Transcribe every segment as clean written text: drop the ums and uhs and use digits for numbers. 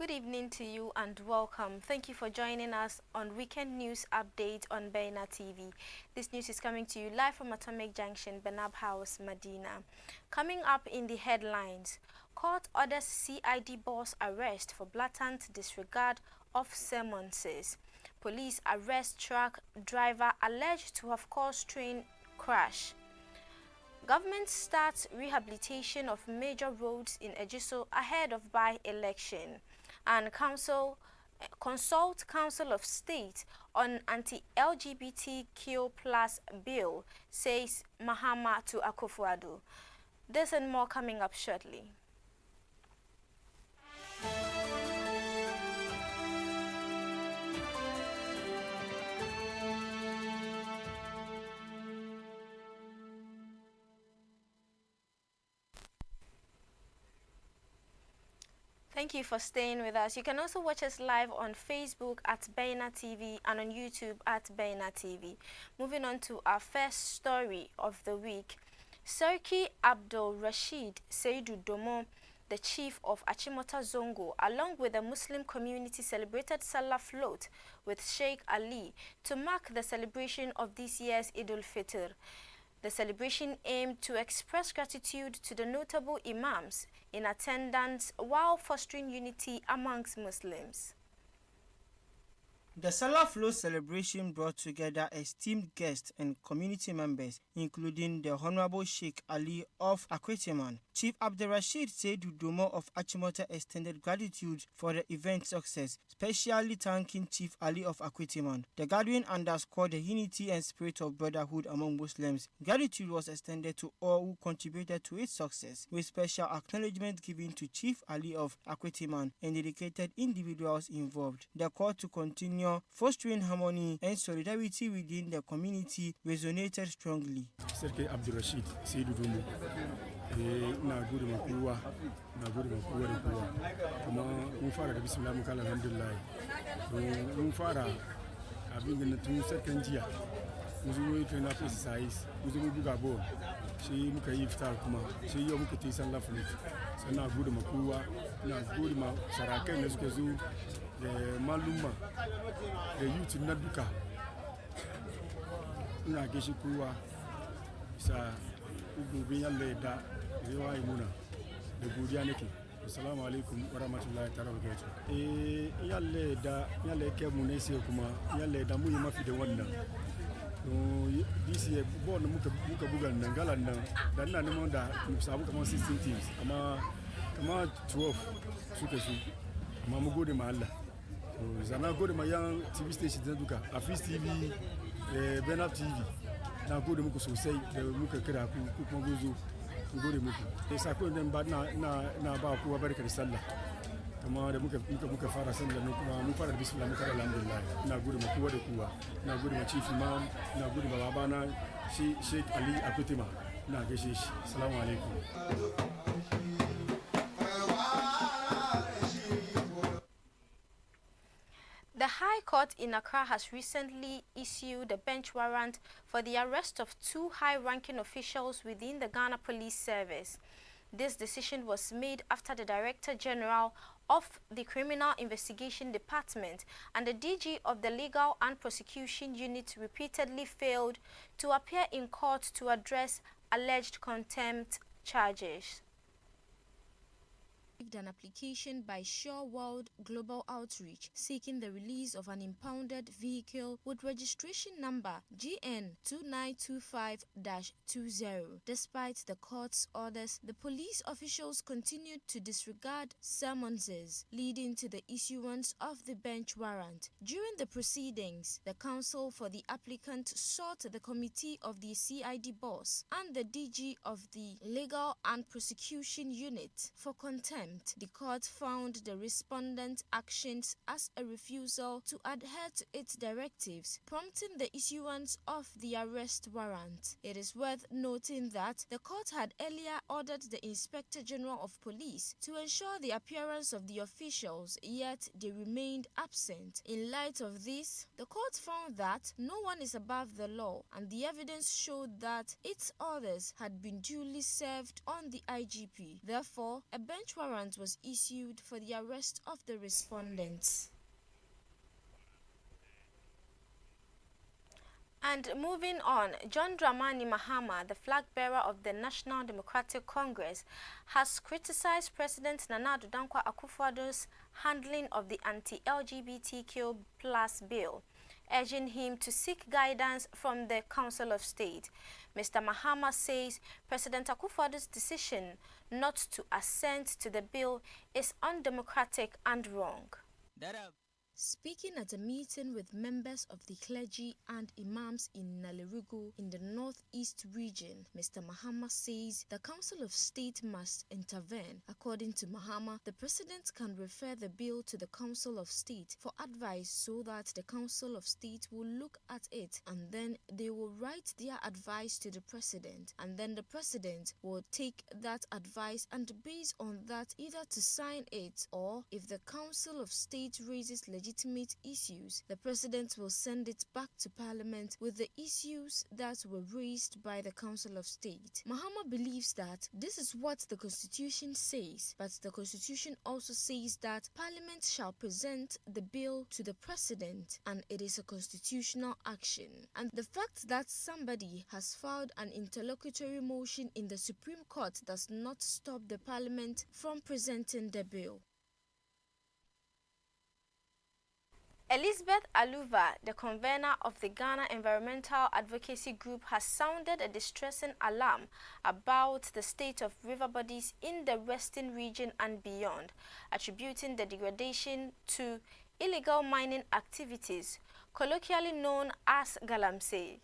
Good evening to you and welcome. Thank you for joining us on Weekend News Update on Baina TV. This news is coming to you live from Atomic Junction, Benab House, Medina. Coming up in the headlines, court orders CID boss arrest for blatant disregard of summonses. Police arrest truck driver alleged to have caused train crash. Government starts rehabilitation of major roads in Ejiso ahead of by-election. And consult Council of State on anti-LGBTQ+ bill, says Mahama to Akufo-Addo. This and more coming up shortly. Thank you for staying with us. You can also watch us live on Facebook at Baina TV and on YouTube at Baina TV. Moving on to our first story of the week. Sarki Abdul Rashid Seidu Domo, the chief of Achimota Zongo, along with the Muslim community, celebrated Salah float with Sheikh Ali to mark the celebration of this year's Eid al-Fitr. The celebration aimed to express gratitude to the notable imams in attendance while fostering unity amongst Muslims. The Salah Float celebration brought together esteemed guests and community members, including the Honorable Sheikh Ali of Akwetiman. Chief Abdurrashid Seidu Domo of Achimota extended gratitude for the event's success, specially thanking Chief Ali of Akwetiman. The gathering underscored the unity and spirit of brotherhood among Muslims. Gratitude was extended to all who contributed to its success, with special acknowledgement given to Chief Ali of Akwetiman and dedicated individuals involved. The call to continue fostering harmony and solidarity within the community resonated strongly. Sarki Abdurrashid Seidu Domo na gode ma kowa da kowa kuma mun fara da bismillah mun kala alhamdulillah mun fara abin da tun sarkan jiya mun zo yi train exercise mun zo buga ball shi muka yi iftar kuma shi yau muka yi sallah float sannan gode ma kowa na gode ma sarakai da suka zo da maluma da youth na duka ina gaishe kowa sa gobe yalle da rewa imuna da godiya nake assalamu alaikum wa rahmatullahi ta'ala wa barakatuh yalle ke mu ne sai kuma yalle da mu yi mafi da wannan this year ball muka buga nan galan nan dan na neman da mu samu kamar 16 teams amma 12 suka su amma mu gode ma Allah zana gode ma yan TV station da duka Afis TV Benab TV na gode muku sosai da muka kira ku kuma gozo ku gode muku sai sako nan ba na ba ku barka da sallah kuma da muka fara sallah ne kuma mun fara da bismillah muka alhamdulillah ina gode muku da kowa ina gode ma chief imam ina gode ma babana Sheikh Ali Akutima ina gaishe shi assalamu alaikum. The High Court in Accra has recently issued a bench warrant for the arrest of two high-ranking officials within the Ghana Police Service. This decision was made after the Director General of the Criminal Investigation Department and the DG of the Legal and Prosecution Unit repeatedly failed to appear in court to address alleged contempt charges. An application by Sure World Global Outreach seeking the release of an impounded vehicle with registration number GN2925-20. Despite the court's orders, the police officials continued to disregard summonses, leading to the issuance of the bench warrant. During the proceedings, the counsel for the applicant sought the committee of the CID boss and the DG of the Legal and Prosecution Unit for contempt. The court found the respondent's actions as a refusal to adhere to its directives, prompting the issuance of the arrest warrant. It is worth noting that the court had earlier ordered the Inspector General of Police to ensure the appearance of the officials, yet they remained absent. In light of this, the court found that no one is above the law, and the evidence showed that its orders had been duly served on the IGP. Therefore, a bench warrant warrant was issued for the arrest of the respondents. And moving on, John Dramani Mahama, the flag bearer of the National Democratic Congress, has criticized President Nana Addo Dankwa Akufo-Addo's handling of the anti-LGBTQ+ bill, urging him to seek guidance from the Council of State. Mr. Mahama says President Akufo-Addo's decision not to assent to the bill is undemocratic and wrong. Speaking at a meeting with members of the clergy and imams in Nalerigu in the northeast region, Mr. Mahama says the Council of State must intervene. According to Mahama, the President can refer the bill to the Council of State for advice so that the Council of State will look at it and then they will write their advice to the President, and then the President will take that advice and based on that either to sign it, or if the Council of State raises legitimate issues, the President will send it back to Parliament with the issues that were raised by the Council of State. Mahama believes that this is what the Constitution says, but the Constitution also says that Parliament shall present the bill to the President and it is a constitutional action. And the fact that somebody has filed an interlocutory motion in the Supreme Court does not stop the Parliament from presenting the bill. Elizabeth Aluva, the convener of the Ghana Environmental Advocacy Group, has sounded a distressing alarm about the state of river bodies in the western region and beyond, attributing the degradation to illegal mining activities, colloquially known as galamsey.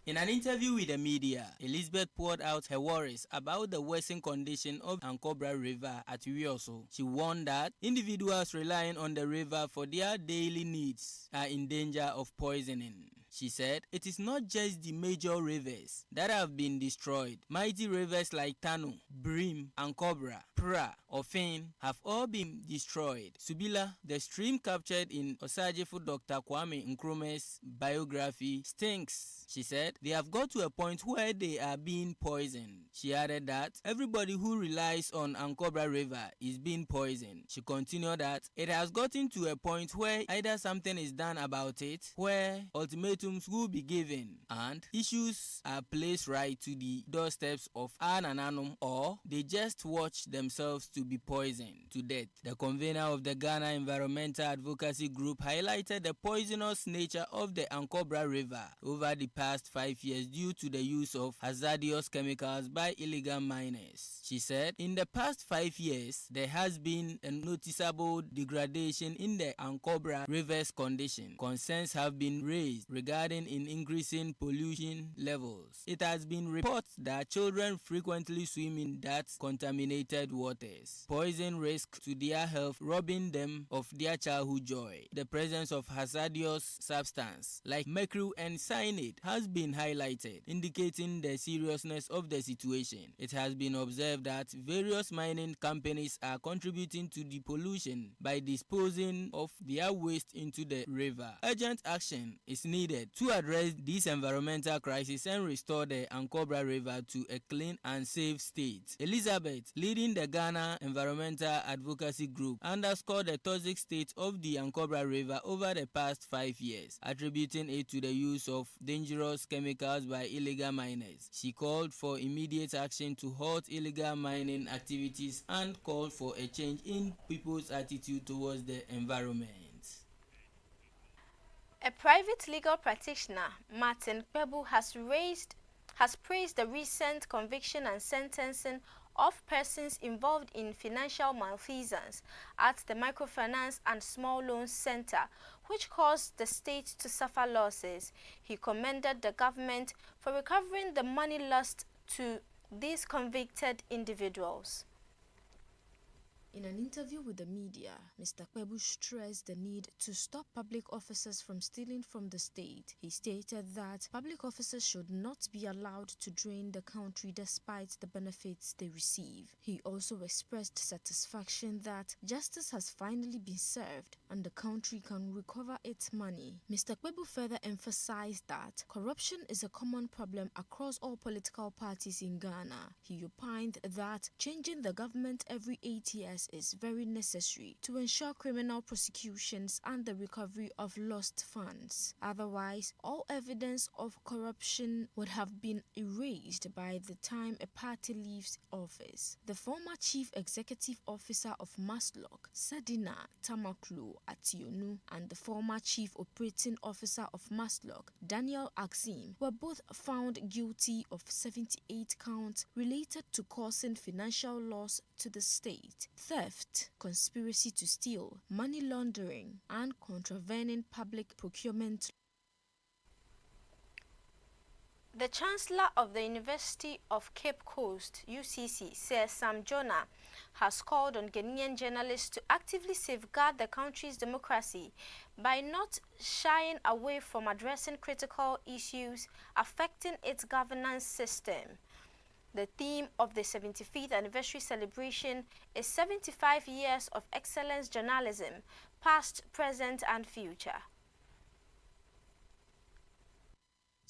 In an interview with the media, Elizabeth poured out her worries about the worsening condition of Ankobra River at Wioso. She warned that individuals relying on the river for their daily needs are in danger of poisoning. She said, it is not just the major rivers that have been destroyed. Mighty rivers like Tano, Brim, Ankobra, Pra, Ofin have all been destroyed. Subila, the stream captured in Osagyefo Dr. Kwame Nkrumah's biography, stinks. She said, they have got to a point where they are being poisoned. She added that everybody who relies on Ankobra River is being poisoned. She continued that it has gotten to a point where either something is done about it, where ultimatums will be given, and issues are placed right to the doorsteps of Anananum, or they just watch themselves to be poisoned to death. The convener of the Ghana Environmental Advocacy Group highlighted the poisonous nature of the Ankobra River over the past 5 years due to the use of hazardous chemicals by illegal miners. She said, in the past 5 years, there has been a noticeable degradation in the Ankobra River's condition. Concerns have been raised regarding increasing pollution levels. It has been reported that children frequently swim in that contaminated waters, posing risk to their health, robbing them of their childhood joy. The presence of hazardous substance like mercury and cyanide has been highlighted, indicating the seriousness of the situation. It has been observed that various mining companies are contributing to the pollution by disposing of their waste into the river. Urgent action is needed to address this environmental crisis and restore the Ankobra River to a clean and safe state. Elizabeth, leading the Ghana Environmental Advocacy Group, underscored the toxic state of the Ankobra River over the past 5 years, attributing it to the use of dangerous chemicals by illegal miners. She called for immediate action to halt illegal mining activities and called for a change in people's attitude towards the environment. A private legal practitioner, Martin Kpebu, has praised the recent conviction and sentencing of persons involved in financial malfeasance at the Microfinance and Small Loans Center, which caused the state to suffer losses. He commended the government for recovering the money lost to these convicted individuals. In an interview with the media, Mr. Kpebu stressed the need to stop public officers from stealing from the state. He stated that public officers should not be allowed to drain the country despite the benefits they receive. He also expressed satisfaction that justice has finally been served and the country can recover its money. Mr. Kpebu further emphasized that corruption is a common problem across all political parties in Ghana. He opined that changing the government every 8 years is very necessary to ensure criminal prosecutions and the recovery of lost funds. Otherwise, all evidence of corruption would have been erased by the time a party leaves office. The former Chief Executive Officer of Maslock, Sadina Tamaklu Ationu, and the former Chief Operating Officer of Maslock, Daniel Axim, were both found guilty of 78 counts related to causing financial loss to the state, theft, conspiracy to steal, money laundering, and contravening public procurement. The Chancellor of the University of Cape Coast, UCC, Sir Sam Jonah, has called on Ghanaian journalists to actively safeguard the country's democracy by not shying away from addressing critical issues affecting its governance system. The theme of the 75th anniversary celebration is 75 years of excellence journalism, past, present, and future.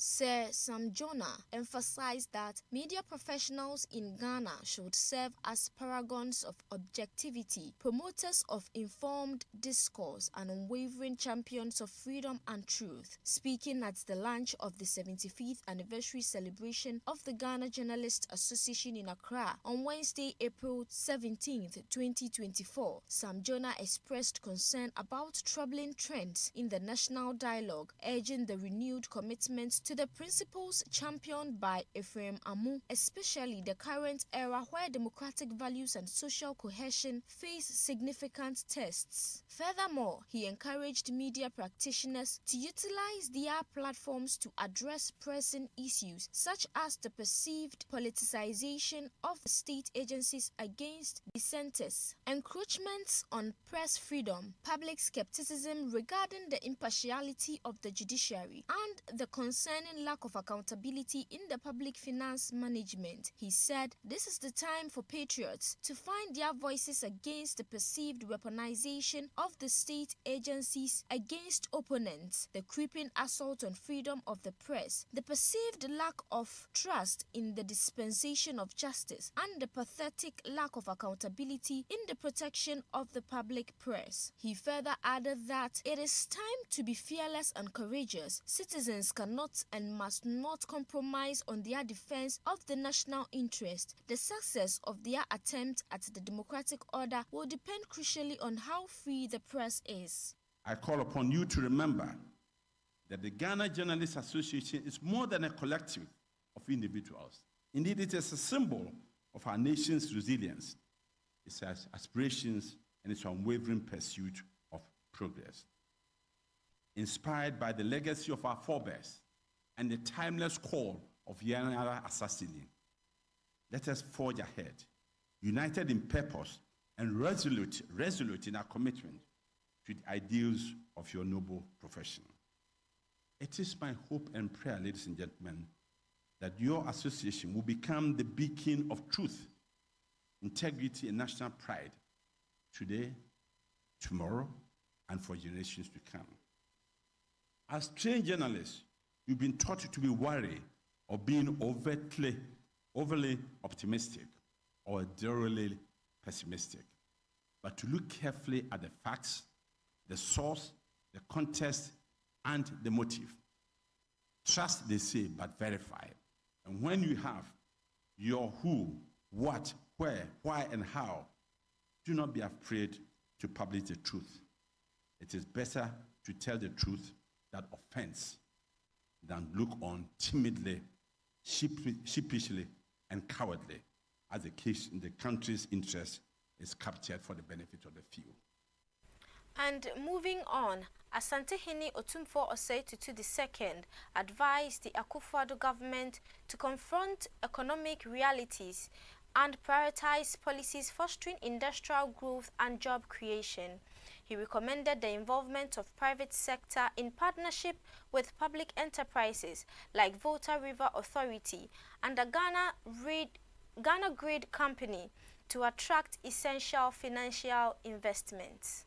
Sir Sam Jonah emphasized that media professionals in Ghana should serve as paragons of objectivity, promoters of informed discourse, and unwavering champions of freedom and truth. Speaking at the launch of the 75th anniversary celebration of the Ghana Journalists Association in Accra on Wednesday, April 17, 2024, Sam Jonah expressed concern about troubling trends in the national dialogue, urging the renewed commitment to the principles championed by Ephraim Amu, especially the current era where democratic values and social cohesion face significant tests. Furthermore, he encouraged media practitioners to utilize their platforms to address pressing issues such as the perceived politicization of state agencies against dissenters, encroachments on press freedom, public skepticism regarding the impartiality of the judiciary, and the concerning lack of accountability in the public finance management. He said, "This is the time for patriots to find their voices against the perceived weaponization of the state agencies against opponents, the creeping assault on freedom of the press, the perceived lack of trust in the dispensation of justice, and the pathetic lack of accountability in the protection of the public press." He further added that it is time to be fearless and courageous. Citizens cannot and must not compromise on their defense of the national interest. The success of their attempt at the democratic order will depend crucially on how free the press is. I call upon you to remember that the Ghana Journalists Association is more than a collective of individuals. Indeed, it is a symbol of our nation's resilience, its aspirations, and its unwavering pursuit of progress. Inspired by the legacy of our forebears and the timeless call of Yanara Assassini, let us forge ahead, united in purpose and resolute in our commitment to the ideals of your noble profession. It is my hope and prayer, ladies and gentlemen, that your association will become the beacon of truth, integrity, and national pride today, tomorrow, and for generations to come. As trained journalists, you've been taught to be wary of being overly optimistic or thoroughly pessimistic, but to look carefully at the facts, the source, the context, and the motive. Trust, they say, but verify. And when you have your who, what, where, why, and how, do not be afraid to publish the truth. It is better to tell the truth that offends than look on timidly, sheepishly, and cowardly as the case in the country's interest is captured for the benefit of the few. And moving on, Asantehene Otumfuo Osei Tutu II advised the Akufo-Addo government to confront economic realities and prioritize policies fostering industrial growth and job creation. He recommended the involvement of private sector in partnership with public enterprises like Volta River Authority and the Ghana Grid Company to attract essential financial investments.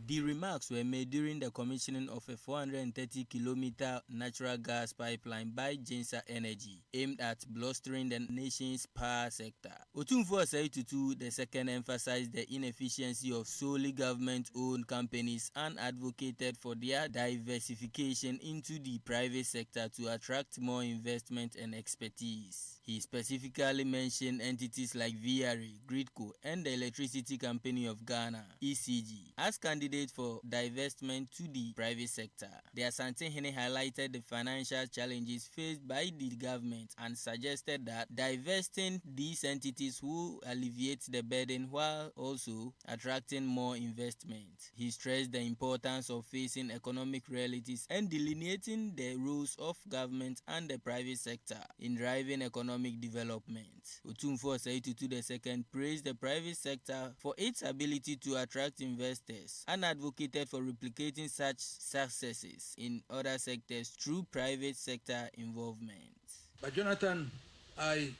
The remarks were made during the commissioning of a 430-kilometer natural gas pipeline by Gensa Energy, aimed at bolstering the nation's power sector. Otumfuo Osei Tutu II emphasized the inefficiency of solely government-owned companies and advocated for their diversification into the private sector to attract more investment and expertise. He specifically mentioned entities like VRA, Gridco, and the Electricity Company of Ghana, ECG, as candidates for divestment to the private sector. The Asante Hene highlighted the financial challenges faced by the government and suggested that divesting these entities will alleviate the burden while also attracting more investment. He stressed the importance of facing economic realities and delineating the roles of government and the private sector in driving economic development. Otumfuo Osei Tutu II praised the private sector for its ability to attract investors and advocated for replicating such successes in other sectors through private sector involvement. But Jonathan, I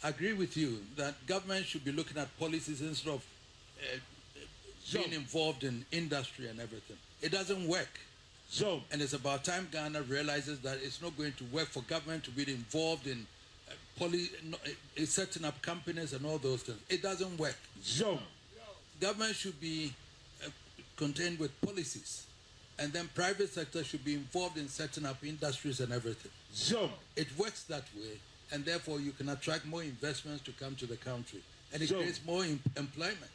agree with you that government should be looking at policies instead of being involved in industry and everything. It doesn't work. And it's about time Ghana realizes that it's not going to work for government to be involved in setting up companies and all those things. It doesn't work. Government should be contained with policies, and then private sector should be involved in setting up industries and everything. It works that way, and therefore you can attract more investments to come to the country, and it creates more employment.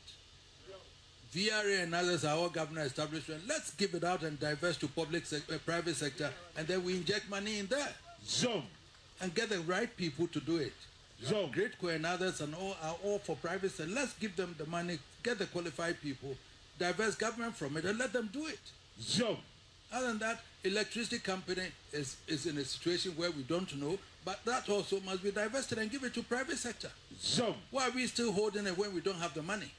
VRA and others are all government establishment. Let's give it out and divest to private sector, and then we inject money in there. And get the right people to do it. Gridco and others are all for private sector. Let's give them the money, get the qualified people, divest government from it, and let them do it. Other than that, electricity company is in a situation where we don't know, but that also must be divested and give it to private sector. Why are we still holding it when we don't have the money?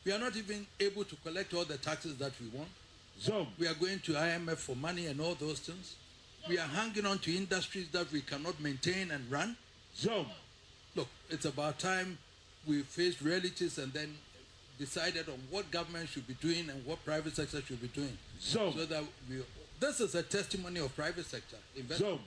We are not even able to collect all the taxes that we want. We are going to IMF for money and all those things. We are hanging on to industries that we cannot maintain and run. Look, it's about time we faced realities and then decided on what government should be doing and what private sector should be doing. So that this is a testimony of private sector investment.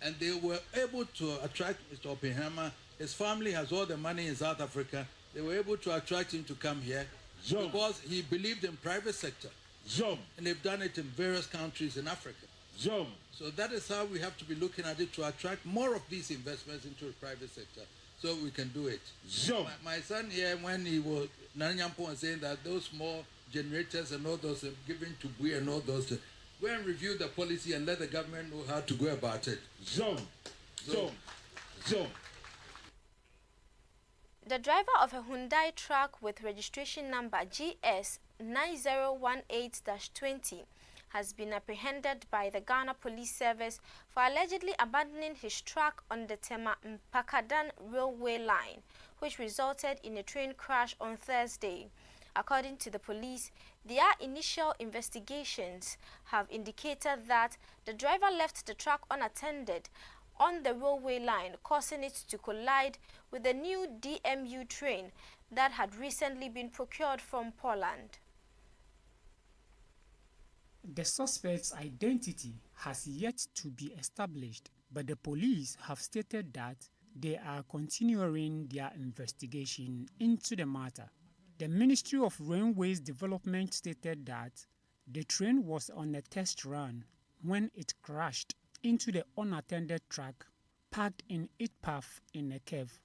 And they were able to attract Mr. Oppenheimer. His family has all the money in South Africa. They were able to attract him to come here because he believed in private sector. And they've done it in various countries in Africa. So that is how we have to be looking at it, to attract more of these investments into the private sector so we can do it. My son here, when he was, Nanyampo was saying that those small generators and all those given to Bui and all those, go and review the policy and let the government know how to go about it. The driver of a Hyundai truck with registration number GS 9018-20 has been apprehended by the Ghana Police Service for allegedly abandoning his truck on the Tema-Mpakadan railway line, which resulted in a train crash on Thursday. According to the police, their initial investigations have indicated that the driver left the truck unattended on the railway line, causing it to collide with the new DMU train that had recently been procured from Poland. The suspect's identity has yet to be established, but the police have stated that they are continuing their investigation into the matter. The Ministry of Railways Development stated that the train was on a test run when it crashed into the unattended truck parked in its path in a cave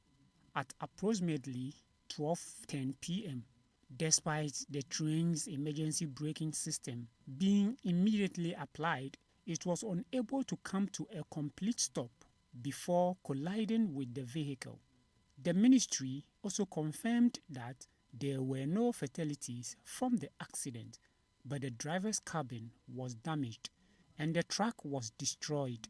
at approximately 12:10 p.m. Despite the train's emergency braking system being immediately applied, it was unable to come to a complete stop before colliding with the vehicle. The ministry also confirmed that there were no fatalities from the accident, but the driver's cabin was damaged and the truck was destroyed.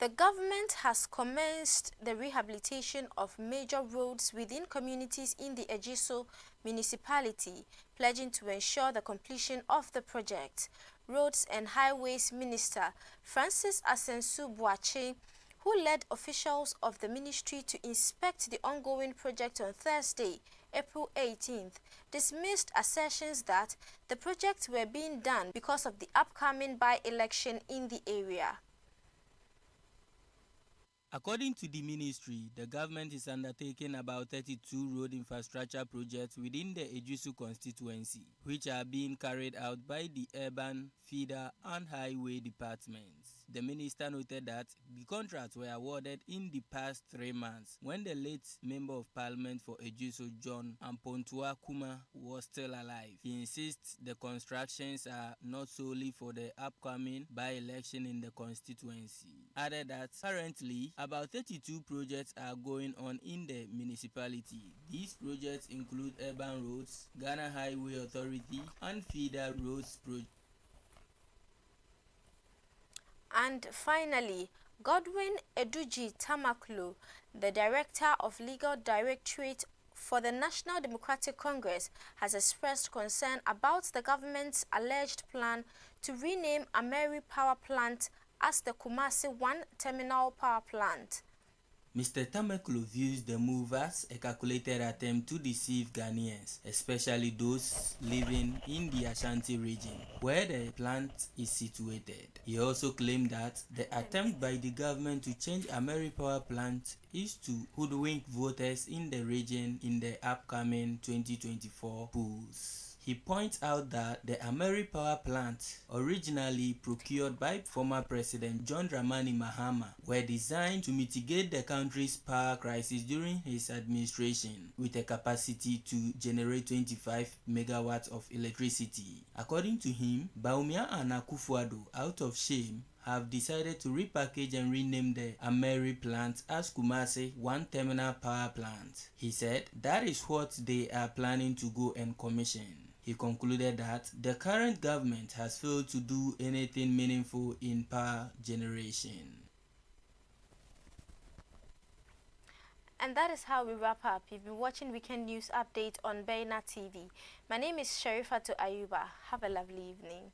The government has commenced the rehabilitation of major roads within communities in the Ejisu municipality, pledging to ensure the completion of the project. Roads and Highways Minister Francis Asensu Boache, who led officials of the ministry to inspect the ongoing project on Thursday, April 18th, dismissed assertions that the projects were being done because of the upcoming by-election in the area. According to the ministry, the government is undertaking about 32 road infrastructure projects within the Ejisu constituency, which are being carried out by the urban, feeder, and highway departments. The minister noted that the contracts were awarded in the past 3 months when the late Member of Parliament for Ejisu, John Ampontua Kuma, was still alive. He insists the constructions are not solely for the upcoming by-election in the constituency. Added that currently, about 32 projects are going on in the municipality. These projects include urban roads, Ghana Highway Authority, and feeder roads projects. And finally, Godwin Eduji Tamaklo, the Director of Legal Directorate for the National Democratic Congress, has expressed concern about the government's alleged plan to rename Ameri Power Plant as the Kumasi 1 Terminal Power Plant. Mr. Tamaklo views the move as a calculated attempt to deceive Ghanaians, especially those living in the Ashanti region, where the plant is situated. He also claimed that the attempt by the government to change Ameri Power Plant is to hoodwink voters in the region in the upcoming 2024 polls. He points out that the Ameri Power Plant, originally procured by former President John Dramani Mahama, were designed to mitigate the country's power crisis during his administration, with a capacity to generate 25 megawatts of electricity. According to him, Bawumia and Akufo-Addo, out of shame, have decided to repackage and rename the Ameri plant as Kumasi 1 Terminal Power Plant. He said that is what they are planning to go and commission. He concluded that the current government has failed to do anything meaningful in power generation. And that is how we wrap up. You've been watching Weekend News Update on Bena TV. My name is Sharifatu Ayuba. Have a lovely evening.